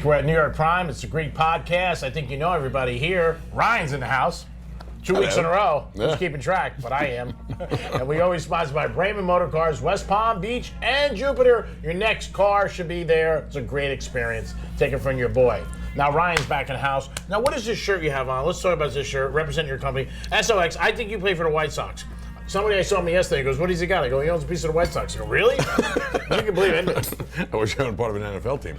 week we're at New York Prime. It's a great podcast. I think you know everybody here. Ryan's in the house. 2 weeks in a row. Yeah. Who's keeping track? But I am. And we always sponsored by Brayman Motor Cars, West Palm Beach, and Jupiter. Your next car should be there. It's a great experience. Take it from your boy. Now Ryan's back in the house. Now what is this shirt you have on? Let's talk about this shirt. Represent your company. SOX, I think you play for the White Sox. Somebody I saw me yesterday goes, what does he got? I go, he owns a piece of the White Sox. I go, really? You can believe it. I wish I owned part of an NFL team.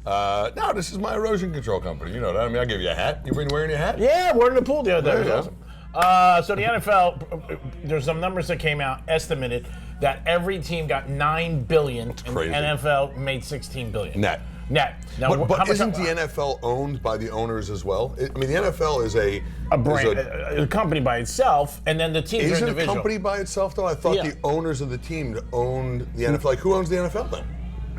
No, this is my erosion control company. You know that. I mean, I'll give you a hat. You been wearing your hat? Yeah, we're in the pool the other day. There It you was awesome. So the NFL, there's some numbers that came out estimated that every team got $9 billion, and the crazy. NFL made $16 billion. Net. Now, how But much- isn't the NFL owned by the owners as well? I mean, the NFL is a brand, a company by itself, and then the teams Is are it a individual. company by itself, though? I thought Yeah. the owners of the team owned the NFL. Like, who owns the NFL then?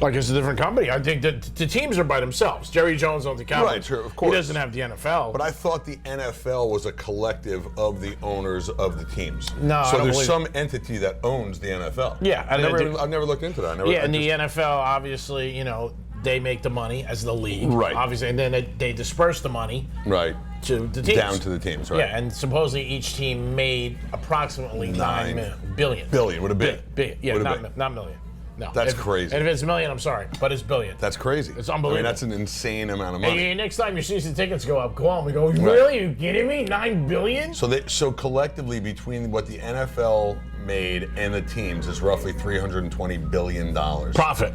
Like it's a different company. I think that the teams are by themselves. Jerry Jones owns the Cowboys. Right, sure, of course. He doesn't have the NFL. But I thought the NFL was a collective of the owners of the teams. No, I so don't there's believe some entity that owns the NFL. Yeah, and I've never looked into that. and the NFL, obviously, you know, they make the money as the league. Right. Obviously, and then they disperse the money right to the teams. down to the teams, right? Yeah, and supposedly each team made approximately $9 billion. Billion with a B. Billion. Yeah, With a B. not million. No. That's crazy. And if it's million, I'm sorry, but it's billion. That's crazy. It's unbelievable. I mean, that's an insane amount of money. And next time your season tickets go up, call them. We go, really? Are you kidding me? $9 billion? So collectively, between what the NFL made and the teams, is roughly $320 billion. Profit.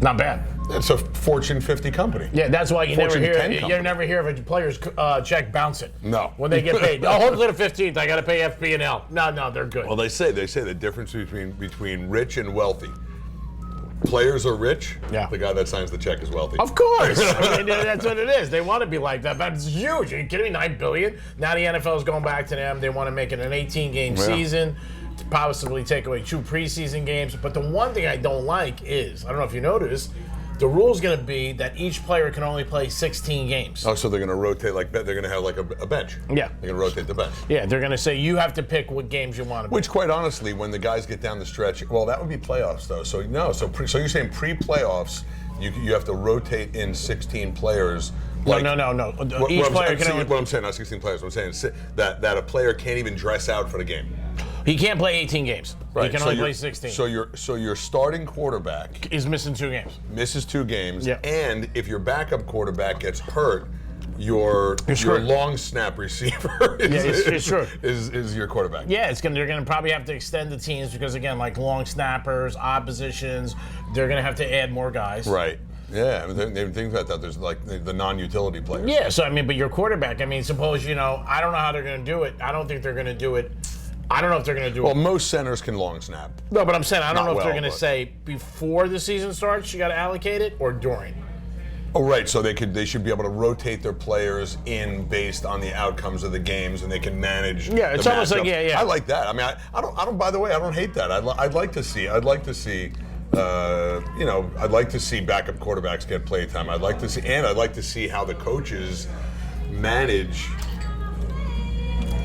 Not bad. It's a Fortune 50 company. Yeah, that's why you never Fortune hear 10 you company. never hear of a player's check bouncing. No. When they get paid. Oh, hold to the 15th. I got to pay FP&L. No, they're good. Well, they say the difference between rich and wealthy. Players are rich. Yeah. The guy that signs the check is wealthy. Of course. I mean, that's what it is. They want to be like that. But it's huge. Are you kidding me? $9 billion. Now the NFL is going back to them. They want to make it an 18-game season, to possibly take away 2 preseason games. But the one thing I don't like is, I don't know if you noticed, the rule is going to be that each player can only play 16 games. Oh, so they're going to rotate they're going to have like a bench. Yeah. They're going to rotate the bench. Yeah, they're going to say you have to pick what games you want to Which, quite honestly, when the guys get down the stretch, well, that would be playoffs though. So no, so you're saying pre-playoffs, you have to rotate in 16 players. No. Each player can only. What I'm saying, not 16 players. I'm saying that a player can't even dress out for the game. He can't play 18 games. He can only play 16. So your starting quarterback He's missing 2 games. misses 2 games, Yeah. and if your backup quarterback gets hurt, your screwed. long snap receiver it's true. is your quarterback. Yeah, they're going to probably have to extend the teams because, again, like long snappers, odd positions, they're going to have to add more guys. Right. Yeah, I mean, they think about that. There's like the non-utility players. Yeah, so, I mean, but your quarterback, I mean, suppose, I don't know how they're going to do it. I don't think they're going to do it. I don't know if they're going to do Well, it. most centers can long snap. No, but I'm saying, I don't know if they're going to but- say before the season starts, you got to allocate it, or during. Oh, right. So they should be able to rotate their players in based on the outcomes of the games, and they can manage. Yeah, it's the almost like, matchups. yeah. I like that. I mean, I don't. By the way, I don't hate that. I'd like to see. I'd like to see backup quarterbacks get play time. I'd like to see how the coaches manage.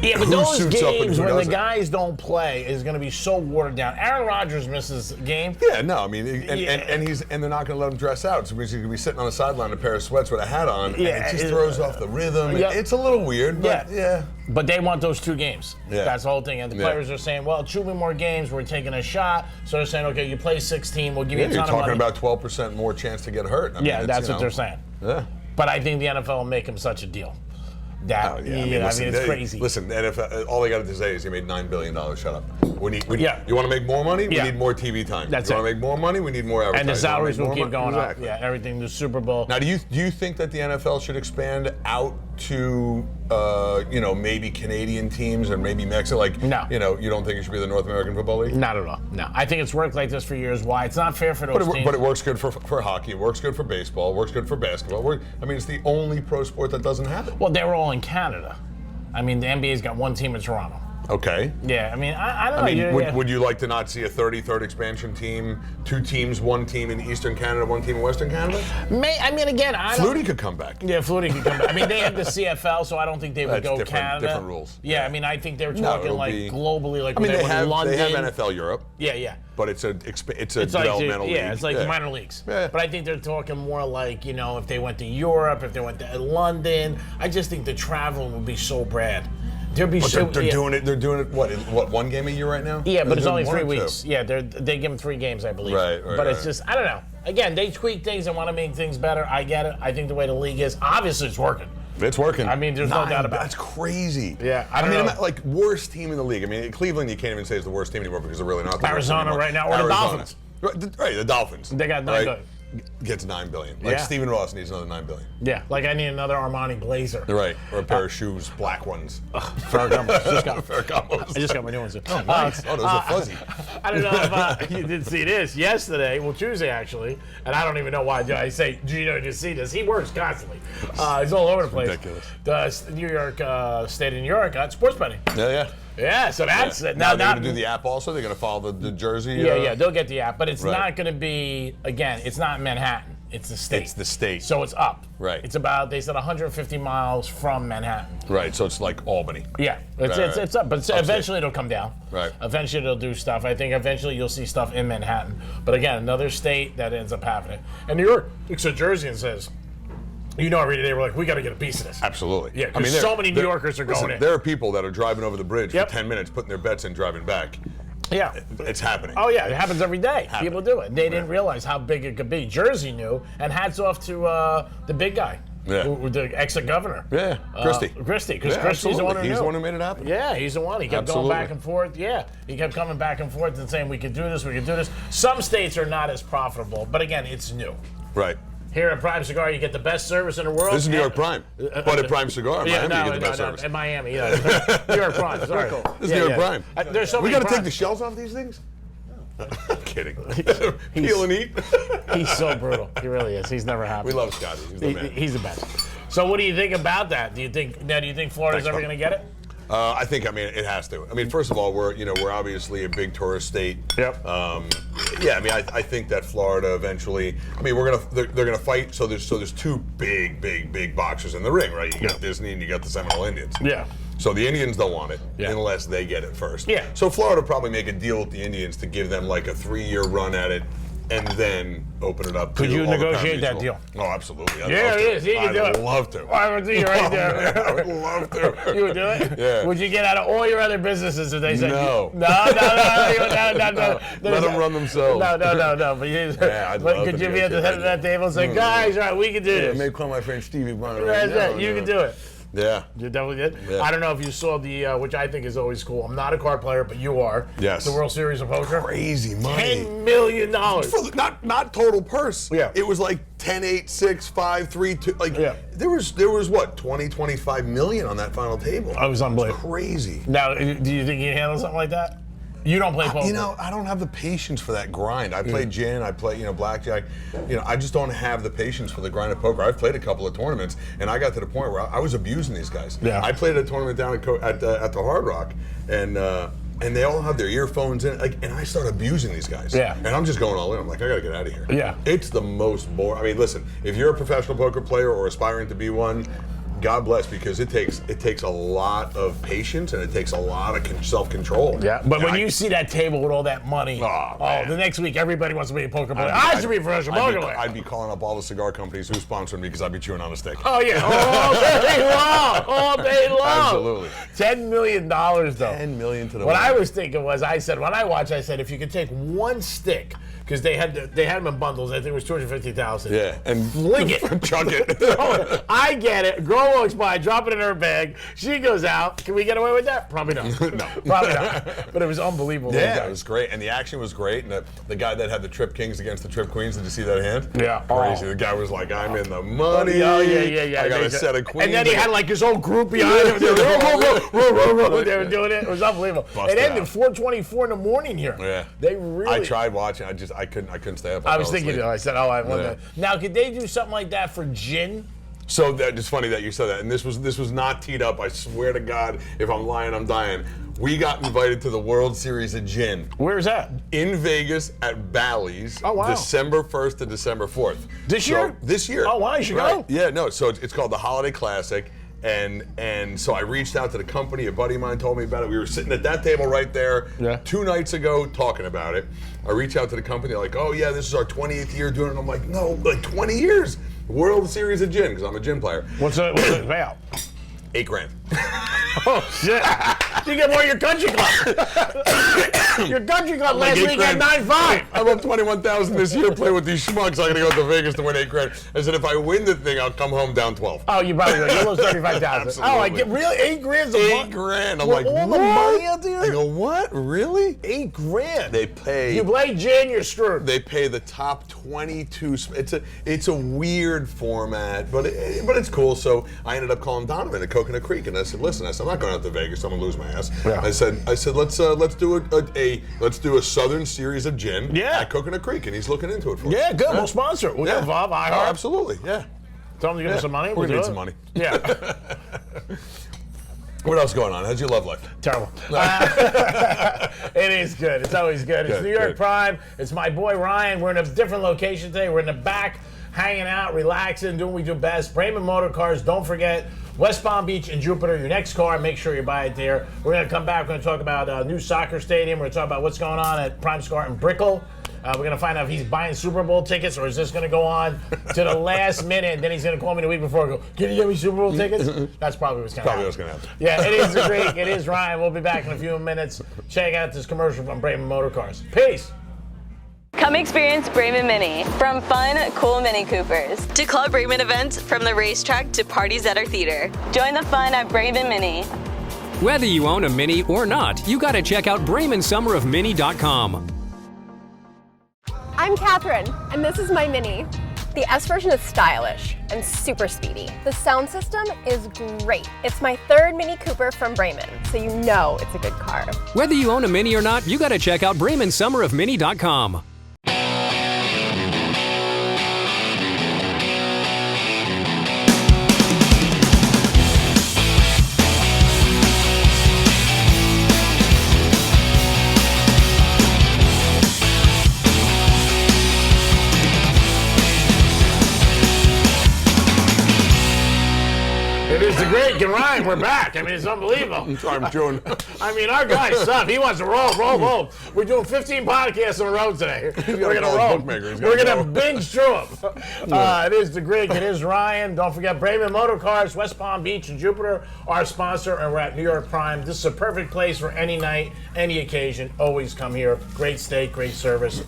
Yeah, but Who those suits up and games who when the doesn't? guys don't play is going to be so watered down. Aaron Rodgers misses a game. Yeah, no, I mean, and they're not going to let him dress out. So he's going to be sitting on the sideline in a pair of sweats with a hat on, and it just throws off the rhythm. Yeah. It's a little weird, but yeah. But they want those 2 games. Yeah. That's the whole thing. And the players are saying, well, 2 more games, we're taking a shot. So they're saying, okay, you play 16, we'll give you a ton You're of talking money. about 12% more chance to get hurt. I mean, That's what they're saying. Yeah. But I think the NFL will make him such a deal. I mean, it's crazy. Listen, the NFL, all they got to say is you made $9 billion. Shut up. Yeah. You want to make more money? We Yeah. need more TV time. That's you want it. to make more money? We need more advertising. And the salaries will You wanna keep make more going up. Exactly. Yeah, everything, the Super Bowl. Now, do you think that the NFL should expand out to maybe Canadian teams or maybe Mexico? Like, No. You don't think it should be the North American Football League? Not at all. No. I think it's worked like this for years. Why? It's not fair for those teams. But it works good for hockey. It works good for baseball. It works good for basketball. It's the only pro sport that doesn't have it. Well, they were all in Canada. I mean, the NBA's got 1 team in Toronto. Okay. Yeah, I mean, I don't I mean, know. would you like to not see a 33rd expansion team, 2 teams, 1 team in Eastern Canada, 1 team in Western Canada? I mean, again, I don't. Flutie could come back. Yeah, Flutie could come back. I mean, they have the CFL, so I don't think they would That's go different- Canada. different rules. Yeah, I mean, I think they were No, talking it'll like be- globally, like I mean, when they were have in London. NFL Europe, Yeah. but it's a It's like developmental league. it's like the minor leagues. Yeah. But I think they're talking more like, if they went to Europe, if they went to London. I just think the traveling would be so bad. There'd be But so they're doing it. They're doing it. What? 1 game a year right now? Yeah, but They're it's only doing 1 3 or 2? weeks. Yeah, they give them 3 games, I believe. Right, But it's right. just, I don't know. Again, they tweak things and want to make things better. I get it. I think the way the league is, obviously it's working. It's working. I mean, there's no doubt about it. That's crazy. Yeah, I I don't mean, know. like worst team in the league. I mean, Cleveland, you can't even say is the worst team anymore because they're really not. The Arizona worst team right now, or the Dolphins. Right, the Dolphins. They got $9 right? billion. Gets $9 billion. Like Yeah. Stephen Ross needs another $9 billion. Yeah, like I need another Armani Blazer. Right, or a pair of shoes, black ones. Ferragamo. Ferragamos. I just got my new ones. Oh, nice. Oh, those are fuzzy. I don't know if you did see this yesterday. Well, Tuesday actually, and I don't even know why. I say Gino did you see this. He works constantly. He's all over the place. Ridiculous. The New York state of New York got sports betting. Yeah. Yeah, so that's it. Now they're not going to do the app also. They're going to follow the jersey. Yeah, they'll get the app, but it's Right. not going to be. Again, it's not Manhattan. It's the state. It's the state. So it's up. Right. It's about, they said, 150 miles from Manhattan. Right. So it's like Albany. Yeah, it's up, but eventually it'll come down. Right. Eventually it'll do stuff. I think eventually you'll see stuff in Manhattan. But again, another state that ends up happening. And New York looks at Jersey and says, every day we're like, we got to get a piece of this. Absolutely. Yeah, 'cause so many New Yorkers are going in. There are people that are driving over the bridge Yep. for 10 minutes, putting their bets in, driving back. Yeah. It's happening. Oh yeah, it happens every day. People do it. They didn't realize how big it could be. Jersey knew, and hats off to the big guy, the ex-governor. Yeah, Christie. Christie, because Yeah, Christie's the one who He's knew. the one who made it happen. Yeah, he's the one. He kept going back and forth. Yeah, he kept coming back and forth and saying, we could do this, we could do this. Some states are not as profitable, but again, it's new. Right. Here at Prime Cigar, you get the best service in the world. This is New York Prime. But at Prime Cigar, Miami, you get the best service. In Miami, yeah. New York Prime, sorry. This is New York Prime. There's so We many got to take Primes. the shells off these things? I'm kidding. Peel and eat. He's so brutal. He really is. He's never happy. We love Scotty. He's the man. He's the best. So what do you think about that? Do you think Florida's Thanks, ever bud. going to get it? I think, it has to. I mean, first of all, we're obviously a big tourist state. Yep. I think that Florida eventually. I mean, they're gonna fight. So there's 2 big boxers in the ring, right? You got Disney and you got the Seminole Indians. Yeah. So the Indians don't want it Yeah. unless they get it first. Yeah. So Florida will probably make a deal with the Indians to give them like a 3-year run at it, and then open it up. Could to you all the negotiate that regional- deal? Oh, absolutely. I'd Yeah, love it to. is. He can do it. I'd love to. I would see you right there. I would love to. You would do it? Yeah. Would you get out of all your other businesses if they said No. No. Let them run themselves. No. But, I'd but love could to you be at the head of that table and say, guys, all right, we can do this. Maybe call my friend Stevie Wonder. That's it. You can do it. Yeah. You definitely did. Yeah. I don't know if you saw the, which I think is always cool. I'm not a card player, but you are. Yes. The World Series of Poker. Crazy money. $10 million. Not total purse. Yeah. It was like 10, 8, 6, 5, 3, 2. Like Yeah. there was what 20, 25 million on that final table. It was unbelievable. Crazy. Now, do you think you can handle something like that? You don't play poker. I don't have the patience for that grind. I play gin, I play, blackjack. I just don't have the patience for the grind of poker. I've played a couple of tournaments, and I got to the point where I was abusing these guys. Yeah. I played a tournament down at the Hard Rock, and they all have their earphones in, and I start abusing these guys. Yeah. And I'm just going all in. I'm like, I gotta get out of here. Yeah. It's the most boring. I mean, listen, if you're a professional poker player or aspiring to be one, God bless, because it takes a lot of patience and it takes a lot of self-control. Yeah, but when you see that table with all that money, man. the next week everybody wants to be a poker player. I should be a professional poker player. I'd be calling up all the cigar companies who sponsored me because I'd be chewing on a stick. Oh yeah, all day long. Absolutely. $10 million though. $10 million to the What winner. I was thinking was, I said if you could take one stick, because they had them in bundles. I think it was 250,000. Yeah, and Fling it. chug it. I get it. Girl walks by, drop it in her bag. She goes out. Can we get away with that? Probably not. No. Probably not. But it was unbelievable. Yeah, it was great, and the action was great. And the guy that had the Trip Kings against the Trip Queens, did you see that hand? Yeah. Crazy. Oh. The guy was like, "I'm in the money. Oh, yeah. I got a set of queens." And then he had like his own group behind him. They were doing it. It was unbelievable. Busted It ended out. 4:24 in the morning here. Yeah. They really. I tried watching. I couldn't stay up. I was fell thinking, asleep. I said, I want Yeah. that. Now, could they do something like that for gin? So that it's funny that you said that, and this was not teed up. I swear to God, if I'm lying, I'm dying. We got invited to the World Series of Gin. Where's that? In Vegas at Bally's. Oh, wow. December 1st to December 4th. This year? This year. Oh, wow, you should go. Yeah, no. So it's called the Holiday Classic. And so I reached out to the company. A buddy of mine told me about it. We were sitting at that table right there 2 nights ago talking about it. I reached out to the company. They're like, oh, yeah, this is our 20th year doing it. And I'm like, no, like 20 years. World Series of Gin, because I'm a gin player. What's it about? $8,000. Oh, shit. You get more your country club. Your country club last week had 9.5. I'm up 21,000 this year. Play with these schmucks. I'm gonna go to Vegas to win $8,000. I said if I win the thing, I'll come home down 12. Oh, you probably will. You lose 35,000. Absolutely. Oh, I get really $8,000 a month. $8,000. I'm With like, all what? the money out there? I go, what? Really? $8,000. They pay. You play gin, you're screwed. They pay the top 22. It's a weird format, but it's cool. So I ended up calling Donovan at Coconut Creek, and I said, listen, I'm not going out to Vegas. I'm gonna lose my ass. Yeah. I said let's do a Southern series of gin at Coconut Creek, and he's looking into it for us. Yeah, good. We'll sponsor it. We'll get involved. Oh, absolutely. Yeah. Tell them to give us some money. We're We'll gonna do need it. some money. Yeah. What else going on? How's your love life? Terrible. It is good. It's always good. It's New York Prime. It's my boy Ryan. We're in a different location today. We're in the back, hanging out, relaxing, doing what we do best. Brayman Motor Cars. Don't forget West Palm Beach and Jupiter. Your next car, make sure you buy it there. We're going to come back. We're going to talk about a new soccer stadium. We're going to talk about what's going on at Prime Scar in Brickell. We're going to find out if he's buying Super Bowl tickets or is this going to go on to the last minute and then he's going to call me the week before and go, can you get me Super Bowl tickets? That's probably what's going to happen. What's going to happen. Yeah, it is the Greek. It is Ryan. We'll be back in a few minutes. Check out this commercial from Brayman Motor Cars. Peace. Come experience Brayman Mini. From fun, cool Mini Coopers to Club Brayman events, from the racetrack to parties at our theater. Join the fun at Brayman Mini. Whether you own a Mini or not, you gotta check out BraymanSummerOfMini.com. I'm Catherine, and this is my Mini. The S version is stylish and super speedy. The sound system is great. It's my third Mini Cooper from Brayman, so you know it's a good car. Whether you own a Mini or not, you gotta check out BraymanSummerOfMini.com. It is the Great and Ryan. We're back. I mean, it's unbelievable. Sorry, I'm chewing. I mean, our guy's tough. He wants to roll. We're doing 15 podcasts on the road today. We're going to roll. We're going to binge through them. It is the Greek. It is Ryan. Don't forget, Brayman Motor Cars, West Palm Beach and Jupiter, our sponsor, and we're at New York Prime. This is a perfect place for any night, any occasion. Always come here. Great steak, great service.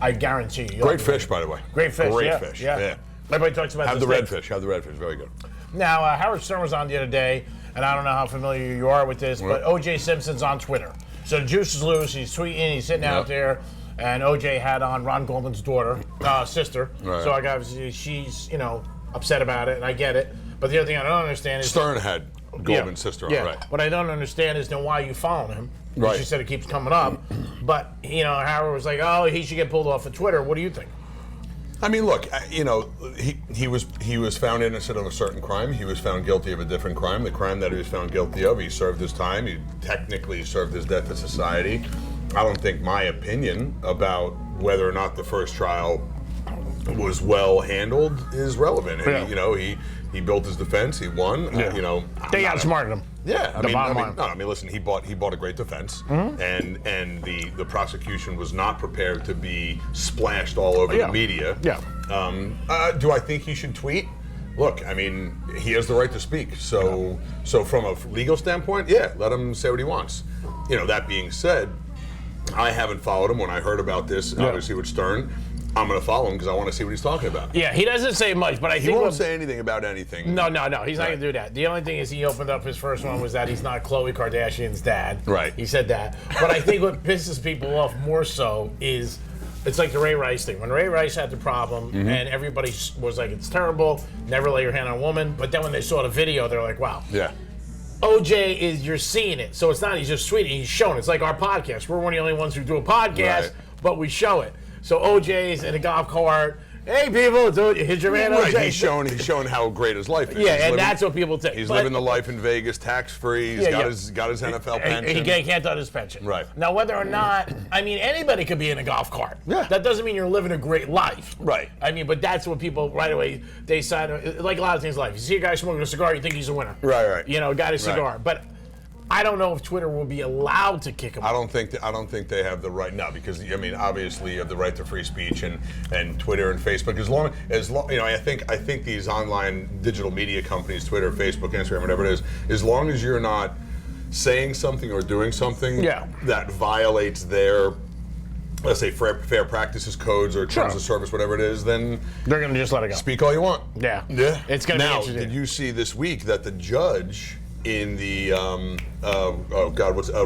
I guarantee you. Great fish, by the way. Great fish. Great yeah, fish. Yeah. Everybody talks about Have this the steak. redfish. Have the redfish. Very good. Now, Howard Stern was on the other day, and I don't know how familiar you are with this, but O.J. Simpson's on Twitter. So the juice is loose. He's tweeting. He's sitting out there, and O.J. had on Ron Goldman's daughter, sister. Right. So I got she's upset about it, and I get it. But the other thing I don't understand is Stern had Goldman's sister on, yeah. right? What I don't understand is then why you following him. Right. She said it keeps coming up, but Howard was like, "Oh, he should get pulled off of Twitter." What do you think? I mean, look, he was found innocent of a certain crime. He was found guilty of a different crime. The crime that he was found guilty of, he served his time. He technically served his debt to society. I don't think my opinion about whether or not the first trial was well handled is relevant. And he built his defense. He won. Yeah. They outsmarted him. Yeah, I mean, listen. He bought a great defense, and the prosecution was not prepared to be splashed all over the media. Yeah. Do I think he should tweet? Look, I mean, he has the right to speak. So from a legal standpoint, yeah, let him say what he wants. That being said, I haven't followed him. When I heard about this, obviously with Stern, I'm going to follow him because I want to see what he's talking about. Yeah, he doesn't say much, but I think he won't say anything about anything. No, he's not going to do that. The only thing is he opened up his first one was that he's not Khloe Kardashian's dad. Right. He said that. But I think what pisses people off more so is it's like the Ray Rice thing. When Ray Rice had the problem and everybody was like, it's terrible, never lay your hand on a woman. But then when they saw the video, they're like, wow. Yeah. OJ you're seeing it. So it's not he's just tweeting, he's showing it. It's like our podcast. We're one of the only ones who do a podcast, but we show it. So OJ's in a golf cart, Hey, people, here's your man Right, OJ. he's shown how great his life is. Yeah, and that's what people take. He's But- living the life in Vegas, tax-free. He's got his NFL pension. He can't touch his pension. Right. Now, whether or not, I mean, anybody could be in a golf cart. Yeah. That doesn't mean you're living a great life. Right. I mean, but that's what people right away they sign. Like a lot of things in life. You see a guy smoking a cigar, you think he's a winner. Right. You know, got a cigar, but. I don't know if Twitter will be allowed to kick him. I don't think they have the right now, because I mean, obviously you have the right to free speech and Twitter and Facebook. As long you know, I think these online digital media companies, Twitter, Facebook, Instagram, whatever it is, as long as you're not saying something or doing something that violates their, let's say, fair practices codes or terms of service, whatever it is, then they're going to just let it go. Speak all you want. Yeah. It's going to be now. interesting. Did you see this week that the judge in the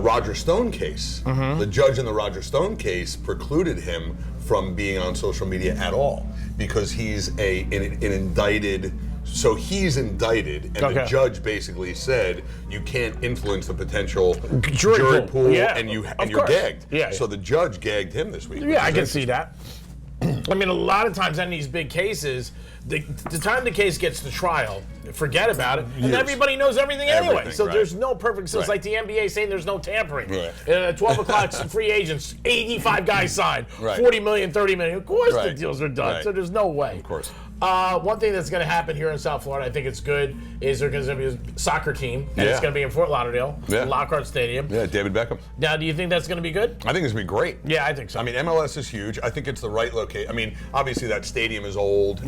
Roger Stone case, the judge in the Roger Stone case precluded him from being on social media at all because he's an indicted. So he's indicted, and the judge basically said you can't influence the potential jury pool, and you're gagged. Yeah. So the judge gagged him this week. Yeah, I can see that. I mean, a lot of times in these big cases, the time the case gets to trial, forget about it, and everybody knows everything anyway. So there's no perfect. So it's like the NBA saying there's no tampering. At 12 o'clock, free agents, 85 guys signed, 40 million, 30 million. Of course the deals are done. So there's no way. Of course. One thing that's going to happen here in South Florida, I think it's good, is there's going to be a soccer team, and it's going to be in Fort Lauderdale, Lockhart Stadium. Yeah, David Beckham. Now, do you think that's going to be good? I think it's going to be great. Yeah, I think so. I mean, MLS is huge. I think it's the right location. I mean, obviously that stadium is old,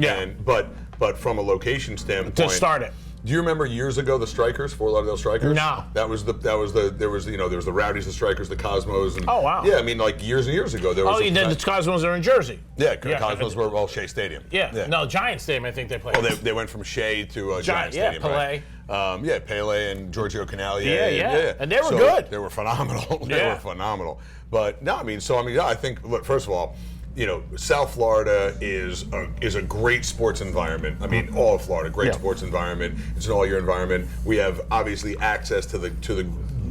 but from a location standpoint, to start it. Do you remember years ago the Strikers, Fort Lauderdale Strikers? No. There was the Rowdies, the Strikers, the Cosmos, and oh wow. Yeah, I mean like years and years ago there was. Oh, the Cosmos are in Jersey. Yeah, Cosmos were Shea Stadium. Yeah. No, Giant Stadium. I think they played. Oh, they went from Shea to Giant Stadium. Pelé. Right? Pele and Giorgio Canale. Yeah. And they were good. They were phenomenal. They were phenomenal. But no, I think. Look, first of all, you know, South Florida is a great sports environment. I mean, all of Florida, great sports environment. It's an all-year environment. We have obviously access to the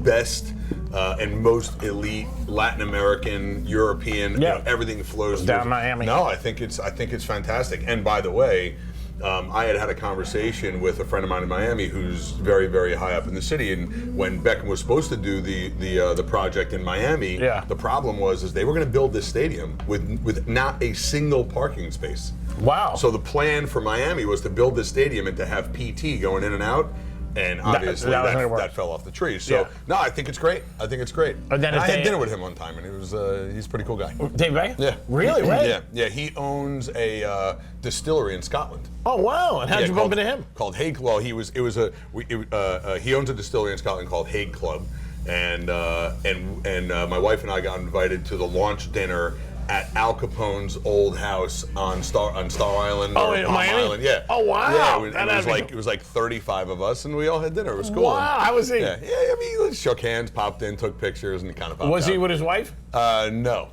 best and most elite Latin American, European. You know, everything flows down Miami. No, I think it's fantastic. And by the way, I had a conversation with a friend of mine in Miami who's very, very high up in the city, and when Beckham was supposed to do the project in Miami, the problem was they were going to build this stadium with not a single parking space. Wow. So the plan for Miami was to build this stadium and to have PT going in and out. And obviously that fell off the tree. So no, I think it's great. And then I had dinner with him one time, and he's a pretty cool guy. Dave Beckham? Yeah. Really? Right? Yeah. He owns a distillery in Scotland. Oh wow! And how'd you bump into him? Called Hague. Well, he owns a distillery in Scotland called Hague Club, and my wife and I got invited to the launch dinner at Al Capone's old house on Star Island. Oh, in Miami? Island. Yeah. Oh wow! Yeah, it was like 35 of us, and we all had dinner. It was cool. Wow! How was he? Yeah. I mean, he shook hands, popped in, took pictures, and kind of popped out. Was he with his wife? No.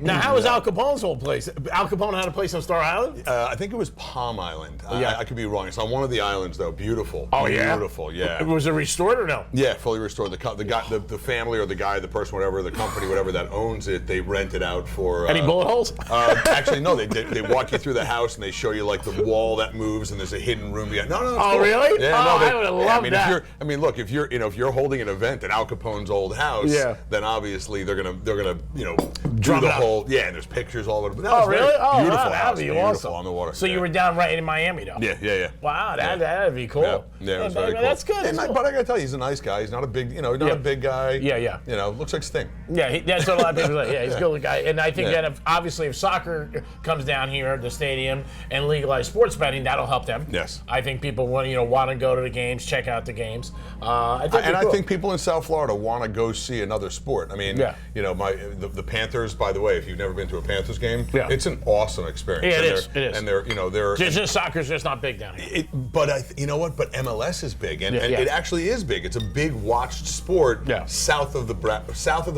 Now, how was Al Capone's whole place? Al Capone had a place on Star Island? I think it was Palm Island. I could be wrong. It's on one of the islands, though. Beautiful. Oh, yeah? Beautiful, yeah. Was it restored or no? Yeah, fully restored. The guy, the family or the guy, the person, whatever, the company, whatever that owns it, they rent it out for... Any bullet holes? Actually, no. They walk you through the house and they show you like the wall that moves and there's a hidden room. No, it's oh, cool. really? Yeah, I would have loved that. Look, if you're holding an event at Al Capone's old house, then obviously they're gonna do the whole and there's pictures all over. Oh, really? Oh, beautiful wow, house, that'd be beautiful awesome. on the water. So you were down right in Miami, though? Yeah. Wow, that'd be cool. Yeah, it was very cool. That's good. But I gotta tell you, he's a nice guy. He's not a big, not a big guy. Yeah. Looks like Sting. Yeah, that's what a lot of people say. Yeah, he's a good guy. And I think that if soccer comes down here, the stadium, and legalize sports betting, that'll help them. Yes. I think people want to go to the games, check out the games. I think people in South Florida want to go see another sport. I mean, the Panthers. By the way, if you've never been to a Panthers game, it's an awesome experience. Yeah, it is. And they're just soccer's just not big down here. But you know what? But MLS is big, and it actually is big. It's a big watched sport south of the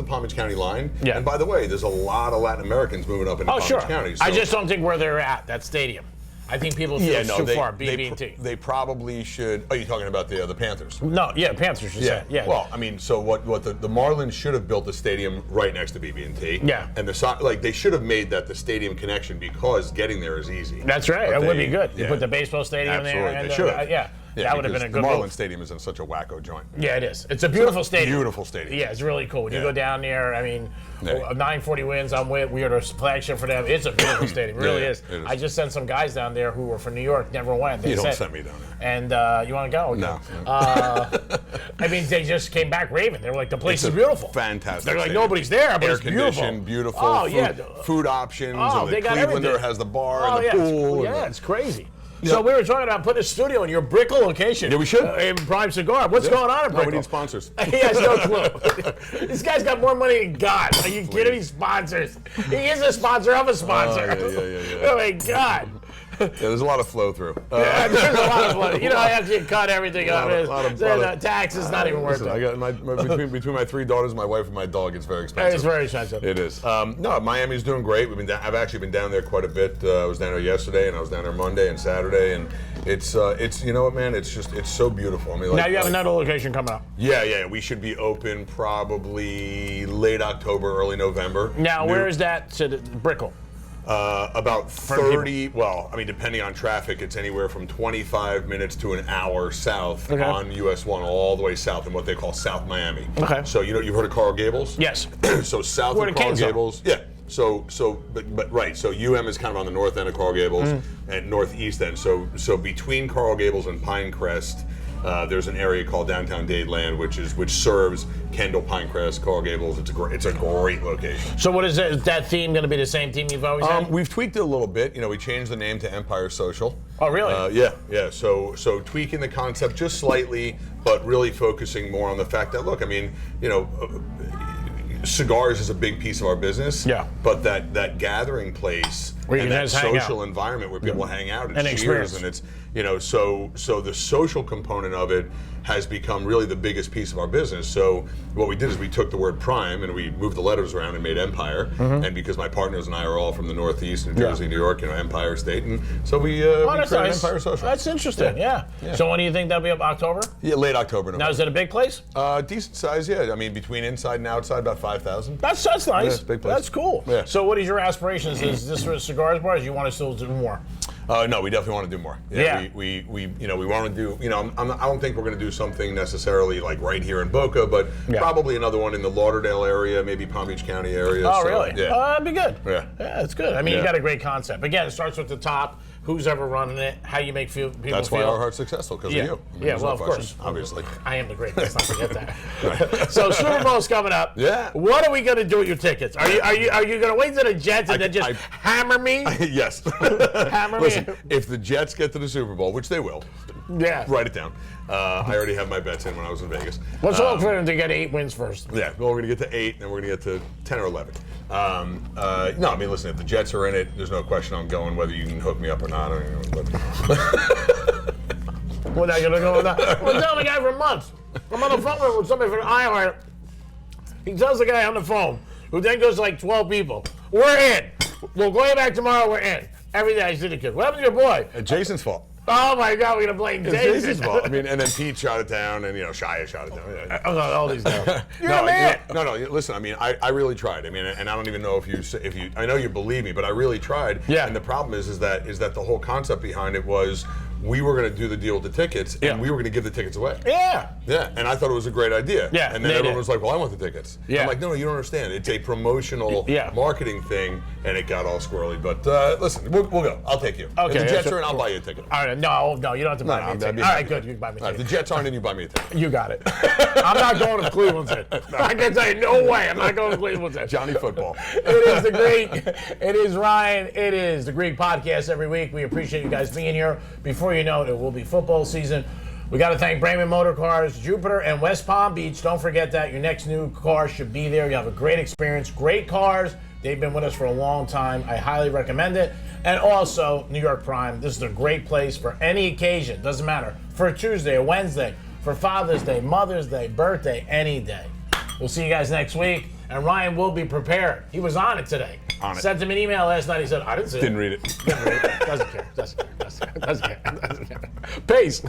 Palm Beach County line. Yeah. And by the way, there's a lot of Latin Americans moving up into Palm Beach County. So. I just don't think where they're at, that stadium. I think people feel it's too far. They BB&T. They probably should. Oh, you're talking about the Panthers? No, yeah, Panthers. Yeah. Well, I mean, so what the Marlins should have built a stadium right next to BB&T. Yeah. And they should have made that the stadium connection because getting there is easy. That's right. But It would be good. You yeah. put the baseball stadium there. Absolutely. And, They should have. yeah. That would have been a good The Marlins move. Stadium is in such a wacko joint. Yeah, it is. It's a beautiful stadium. Beautiful stadium. Yeah, it's really cool. When you Yeah. go down there, I mean, Yeah. 940 wins. We are the flagship for them. It's a beautiful stadium. It really Yeah, is. it is. I just sent some guys down there who were from New York, never went. They You don't said- send me down there. And you want to go? Okay. No. I mean, they just came back raving. They were like, the place It's is a beautiful. fantastic They're like, stadium. nobody's there, but Air it's beautiful. conditioned, beautiful. Oh, food, yeah. Food options. Oh, and they the got Clevelander everything. has the bar Oh, and the pool. Yeah, and it's crazy. Yeah. So we were talking about putting a studio in your Brickell location. Yeah, we should. In Prime Cigar. What's going on in No, Brickell? we need sponsors. He has no clue. This guy's got more money than God. Are you kidding me? Sponsors. He is a sponsor of a sponsor. Yeah. Oh my God. Yeah, there's a lot of flow through. Yeah, there's a lot of money. You know, I have to cut everything up. lot of- Taxes not even worth Listen, it. I got between my 3 daughters, my wife, and my dog. It's very expensive. It's very expensive. It is. No, Miami's doing great. I've actually been down there quite a bit. I was down there yesterday, and I was down there Monday and Saturday, and it's you know what, man? It's so beautiful. I mean, Now you have another location coming up. Yeah. We should be open probably late October, early November. Now, where is that to the Brickell? About 30, well, I mean, depending on traffic, it's anywhere from 25 minutes to an hour south on US 1, all the way south in what they call South Miami. Okay. So, you've heard of Coral Gables? Yes. So, south Where of the Coral Canes are. Gables. Yeah. But right. So, UM is kind of on the north end of Coral Gables and northeast end. So, between Coral Gables and Pinecrest, there's an area called Downtown Dadeland, which serves Kendall, Pinecrest, Coral Gables. It's a great location. So what is that? Is that theme going to be the same theme you've always had? We've tweaked it a little bit. We changed the name to Empire Social. Oh, really? Yeah. So tweaking the concept just slightly, but really focusing more on the fact that, look, I mean, cigars is a big piece of our business. Yeah. But that gathering place Where you and can that just hang social out. environment where people hang out and And cheers experience. and it's so the social component of it has become really the biggest piece of our business. So what we did is we took the word Prime and we moved the letters around and made Empire. And because my partners and I are all from the Northeast, New Jersey, New York, Empire State, and so we that's created nice. Empire Social. That's interesting. Yeah. So when do you think that'll be up? October? Yeah, late October. Now is it a big place? Decent size, yeah. I mean, between inside and outside, about 5,000. That's nice. Yeah, it's a big place. That's cool. Yeah. So what is your aspirations? Is this for cigars bars? You want to still do more? No, we definitely want to do more. Yeah. We want to do. I don't think we're going to do something necessarily like right here in Boca, but probably another one in the Lauderdale area, maybe Palm Beach County area. Oh, so, really? Yeah. That'd be good. Yeah. That's good. I mean, you Yeah. got a great concept. Again, it starts with the top. Who's ever running it? How you make people That's feel? why our heart's successful because Yeah. of you. I mean, Yeah, there's well, no of question, course. obviously. I am the great. Let's not forget that. So Super Bowl's coming up. Yeah. What are we going to do with your tickets? Are you going to wait to the Jets and then just hammer me? Yes. Hammer me? Listen, if the Jets get to the Super Bowl, which they will, Yeah. write it down. I already have my bets in when I was in Vegas. Let's hope for them to get 8 wins first. Yeah, well, we're going to get to 8, and then we're going to get to 10 or 11. No, I mean, listen, if the Jets are in it, there's no question I'm going, whether you can hook me up or not. We're not going to go with that. Well, tell the guy for months. I'm on the phone with somebody from iHeart. He tells the guy on the phone, who then goes to like 12 people, we're in. We'll go back tomorrow, we're in. Every day I see the kid. What happened to your boy? Jason's fault. Oh my God, we're going to blame It's Jason. Jason's fault. I mean, and then Pete shot it down, and Shia shot it down. Yeah. Oh, all these guys. You're No, the man. no. Listen, I mean, I really tried. I mean, and I don't even know if you. I know you believe me, but I really tried. Yeah. And the problem is that the whole concept behind it was we were going to do the deal with the tickets, Yeah. and we were going to give the tickets away. Yeah. Yeah, and I thought it was a great idea. Yeah, and then they everyone did. was like, "Well, I want the tickets." Yeah. I'm like, "No, you don't understand. It's a promotional Yeah. marketing thing," and it got all squirrely. But listen, we'll go. I'll take you. Okay, If the Jets that's are in, I'll buy you a ticket. All right, no, you don't have to buy me a that'd ticket. be All right, happy. good, you can buy me a All right, if ticket. the Jets aren't in, you buy me a ticket. You got it. I'm not going to Cleveland's in. I can tell you, no way, I'm not going to Cleveland's in. Johnny Football. It is Ryan, it is the Greek Podcast every week. We appreciate you guys being here. Before you know it, it will be football season. We got to thank Brayman Motor Cars, Jupiter, and West Palm Beach. Don't forget that. Your next new car should be there. You have a great experience, great cars. They've been with us for a long time. I highly recommend it. And also, New York Prime. This is a great place for any occasion. Doesn't matter. For a Tuesday, a Wednesday, for Father's Day, Mother's Day, birthday, any day. We'll see you guys next week. And Ryan will be prepared. He was on it today. On it. Sent him an email last night. He said, I didn't see Didn't it. read it. Didn't read it. Doesn't care. Doesn't care. Peace.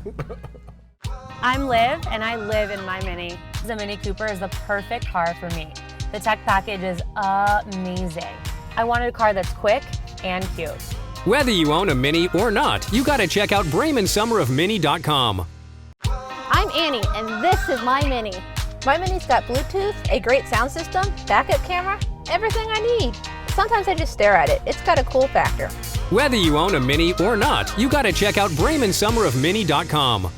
I'm Liv, and I live in my Mini. The Mini Cooper is the perfect car for me. The tech package is amazing. I wanted a car that's quick and cute. Whether you own a Mini or not, you gotta check out BraemanSummerofMini.com. I'm Annie, and this is my Mini. My Mini's got Bluetooth, a great sound system, backup camera, everything I need. Sometimes I just stare at it. It's got a cool factor. Whether you own a Mini or not, you gotta check out BraemanSummerofMini.com.